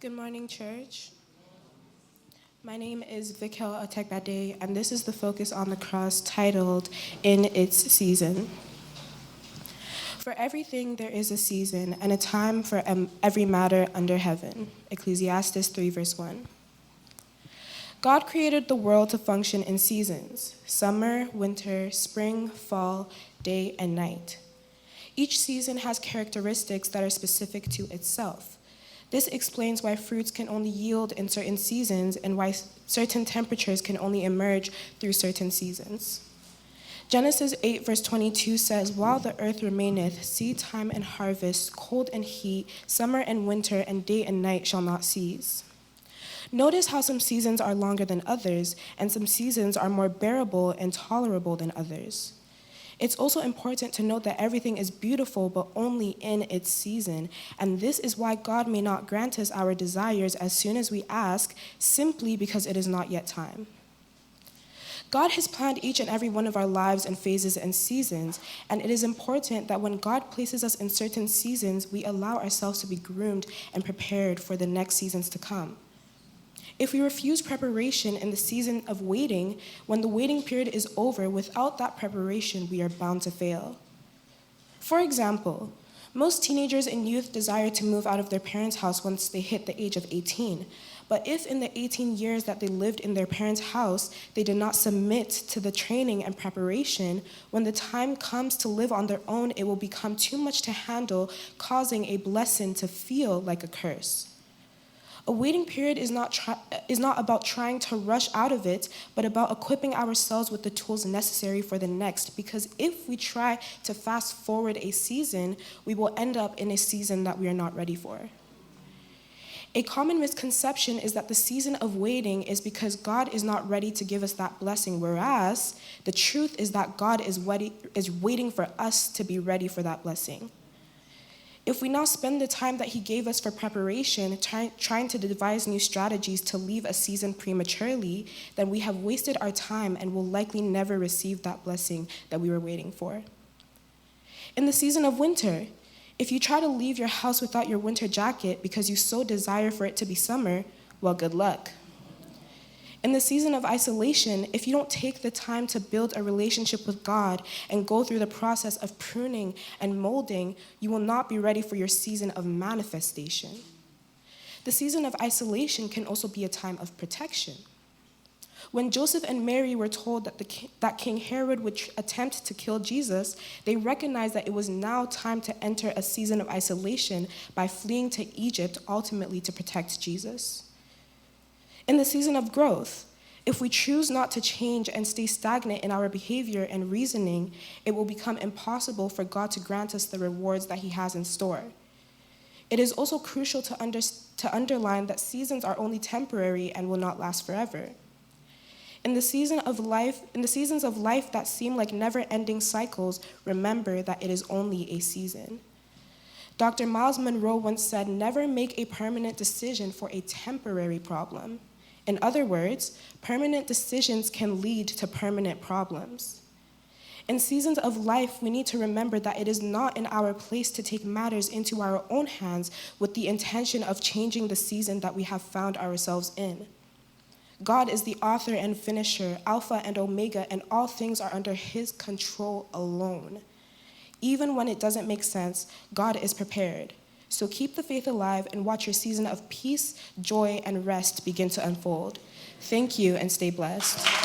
Good morning, church. My name is Vic-El Otegbade, and this is the Focus on the Cross titled, In Its Season. For everything there is a season, and a time for every matter under heaven. Ecclesiastes 3, verse 1. God created the world to function in seasons: summer, winter, spring, fall, day, and night. Each season has characteristics that are specific to itself. This explains why fruits can only yield in certain seasons and why certain temperatures can only emerge through certain seasons. Genesis 8, verse 22 says, "While the earth remaineth, seed time and harvest, cold and heat, summer and winter, and day and night shall not cease." Notice how some seasons are longer than others, and some seasons are more bearable and tolerable than others. It's also important to note that everything is beautiful, but only in its season, and this is why God may not grant us our desires as soon as we ask, simply because it is not yet time. God has planned each and every one of our lives in phases and seasons, and it is important that when God places us in certain seasons, we allow ourselves to be groomed and prepared for the next seasons to come. If we refuse preparation in the season of waiting, when the waiting period is over, without that preparation, we are bound to fail. For example, most teenagers and youth desire to move out of their parents' house once they hit the age of 18. But if in the 18 years that they lived in their parents' house, they did not submit to the training and preparation, when the time comes to live on their own, it will become too much to handle, causing a blessing to feel like a curse. A waiting period is not about trying to rush out of it, but about equipping ourselves with the tools necessary for the next, because if we try to fast forward a season, we will end up in a season that we are not ready for. A common misconception is that the season of waiting is because God is not ready to give us that blessing, whereas the truth is that God is waiting for us to be ready for that blessing. If we now spend the time that he gave us for preparation trying to devise new strategies to leave a season prematurely, then we have wasted our time and will likely never receive that blessing that we were waiting for. In the season of winter, if you try to leave your house without your winter jacket because you so desire for it to be summer, well, good luck. In the season of isolation, if you don't take the time to build a relationship with God and go through the process of pruning and molding, you will not be ready for your season of manifestation. The season of isolation can also be a time of protection. When Joseph and Mary were told that King Herod would attempt to kill Jesus, they recognized that it was now time to enter a season of isolation by fleeing to Egypt, ultimately to protect Jesus. In the season of growth, if we choose not to change and stay stagnant in our behavior and reasoning, it will become impossible for God to grant us the rewards that he has in store. It is also crucial to underline that seasons are only temporary and will not last forever. In the seasons of life that seem like never-ending cycles, remember that it is only a season. Dr. Miles Monroe once said, "Never make a permanent decision for a temporary problem." In other words, permanent decisions can lead to permanent problems. In seasons of life, we need to remember that it is not in our place to take matters into our own hands with the intention of changing the season that we have found ourselves in. God is the author and finisher, Alpha and Omega, and all things are under his control alone. Even when it doesn't make sense, God is prepared. So keep the faith alive and watch your season of peace, joy, and rest begin to unfold. Thank you and stay blessed.